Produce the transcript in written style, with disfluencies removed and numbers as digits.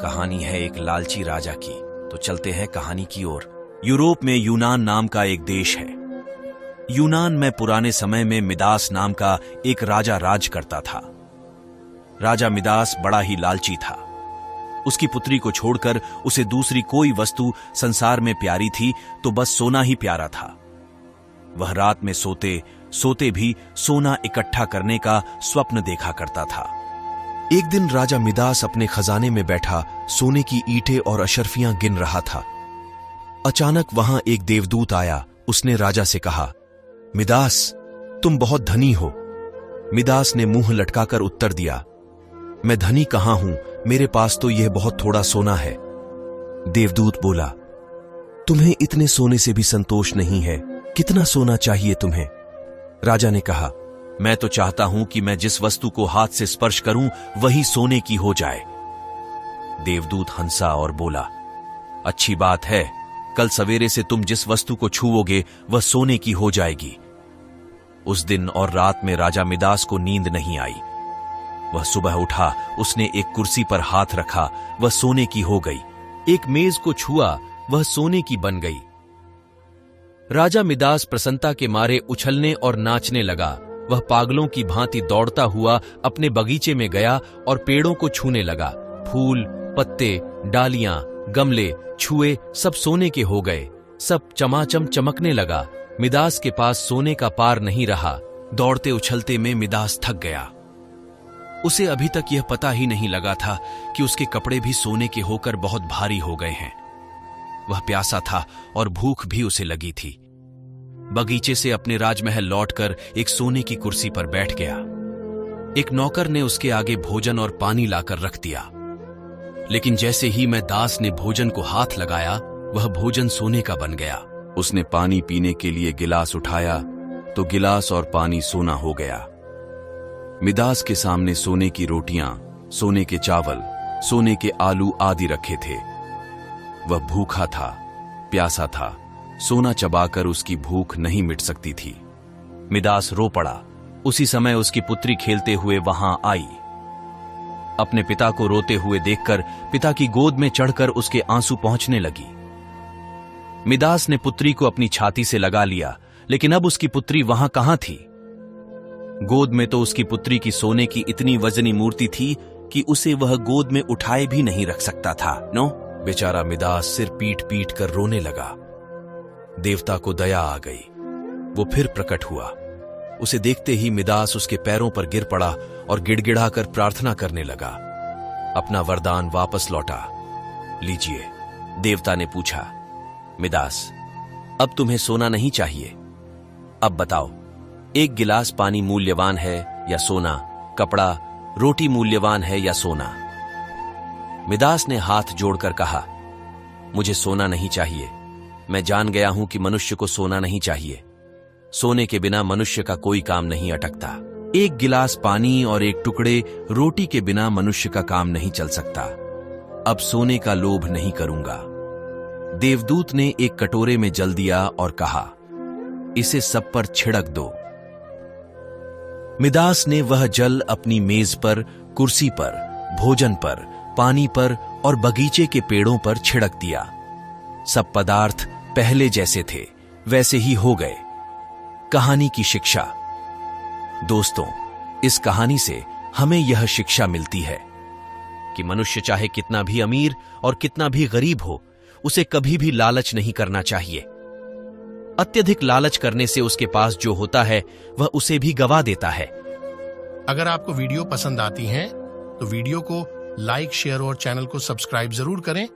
कहानी है एक लालची राजा की। तो चलते हैं कहानी की ओर। यूरोप में यूनान नाम का एक देश है। यूनान में पुराने समय में मिदास नाम का एक राजा राज करता था। राजा मिदास बड़ा ही लालची था। उसकी पुत्री को छोड़कर उसे दूसरी कोई वस्तु संसार में प्यारी थी तो बस सोना ही प्यारा था। वह रात में सोते सोते भी सोना इकट्ठा करने का स्वप्न देखा करता था। एक दिन राजा मिदास अपने खजाने में बैठा सोने की ईंटें और अशर्फियां गिन रहा था। अचानक वहां एक देवदूत आया। उसने राजा से कहा, मिदास, तुम बहुत धनी हो। मिदास ने मुंह लटकाकर उत्तर दिया, मैं धनी कहां हूं, मेरे पास तो यह बहुत थोड़ा सोना है। देवदूत बोला, तुम्हें इतने सोने से भी संतोष नहीं है, कितना सोना चाहिए तुम्हें? राजा ने कहा, मैं तो चाहता हूं कि मैं जिस वस्तु को हाथ से स्पर्श करूं वही सोने की हो जाए। देवदूत हंसा और बोला, अच्छी बात है, कल सवेरे से तुम जिस वस्तु को छुओगे वह सोने की हो जाएगी। उस दिन और रात में राजा मिदास को नींद नहीं आई। वह सुबह उठा, उसने एक कुर्सी पर हाथ रखा, वह सोने की हो गई। एक मेज को छुआ, वह सोने की बन गई। राजा मिदास प्रसन्नता के मारे उछलने और नाचने लगा। वह पागलों की भांति दौड़ता हुआ अपने बगीचे में गया और पेड़ों को छूने लगा। फूल, पत्ते, डालियां, गमले छुए, सब सोने के हो गए। सब चमाचम चमकने लगा। मिदास के पास सोने का पार नहीं रहा। दौड़ते उछलते में मिदास थक गया। उसे अभी तक यह पता ही नहीं लगा था कि उसके कपड़े भी सोने के होकर बहुत भारी हो गए हैं। वह प्यासा था और भूख भी उसे लगी थी। बगीचे से अपने राजमहल लौटकर एक सोने की कुर्सी पर बैठ गया। एक नौकर ने उसके आगे भोजन और पानी लाकर रख दिया। लेकिन जैसे ही मैं दास ने भोजन को हाथ लगाया, वह भोजन सोने का बन गया। उसने पानी पीने के लिए गिलास उठाया तो गिलास और पानी सोना हो गया। मिदास के सामने सोने की रोटियां, सोने के चावल, सोने के आलू आदि रखे थे। वह भूखा था, प्यासा था। सोना चबाकर उसकी भूख नहीं मिट सकती थी। मिदास रो पड़ा। उसी समय उसकी पुत्री खेलते हुए वहां आई। अपने पिता को रोते हुए देखकर पिता की गोद में चढ़कर उसके आंसू पहुंचने लगी। मिदास ने पुत्री को अपनी छाती से लगा लिया, लेकिन अब उसकी पुत्री वहां कहां थी? गोद में तो उसकी पुत्री की सोने की इतनी वजनी मूर्ति थी कि उसे वह गोद में उठाए भी नहीं रख सकता था। बेचारा मिदास सिर पीट पीट कर रोने लगा। देवता को दया आ गई। वो फिर प्रकट हुआ। उसे देखते ही मिदास उसके पैरों पर गिर पड़ा और गिड़गिड़ाकर प्रार्थना करने लगा। अपना वरदान वापस लौटा। लीजिए, देवता ने पूछा, मिदास, अब तुम्हें सोना नहीं चाहिए। अब बताओ, एक गिलास पानी मूल्यवान है या सोना? कपड़ा, रोटी मूल्यवान है या सोना? मिदास ने हाथ जोड़कर कहा, मुझे सोना नहीं चाहिए। मैं जान गया हूं कि मनुष्य को सोना नहीं चाहिए। सोने के बिना मनुष्य का कोई काम नहीं अटकता। एक गिलास पानी और एक टुकड़े रोटी के बिना मनुष्य का काम नहीं चल सकता। अब सोने का लोभ नहीं करूंगा। देवदूत ने एक कटोरे में जल दिया और कहा, इसे सब पर छिड़क दो। मिदास ने वह जल अपनी मेज पर, कुर्सी पर, भोजन पर, पानी पर और बगीचे के पेड़ों पर छिड़क दिया। सब पदार्थ पहले जैसे थे वैसे ही हो गए। कहानी की शिक्षा। दोस्तों, इस कहानी से हमें यह शिक्षा मिलती है कि मनुष्य चाहे कितना भी अमीर और कितना भी गरीब हो, उसे कभी भी लालच नहीं करना चाहिए। अत्यधिक लालच करने से उसके पास जो होता है वह उसे भी गवा देता है। अगर आपको वीडियो पसंद आती है तो वीडियो को लाइक, शेयर और चैनल को सब्सक्राइब जरूर करें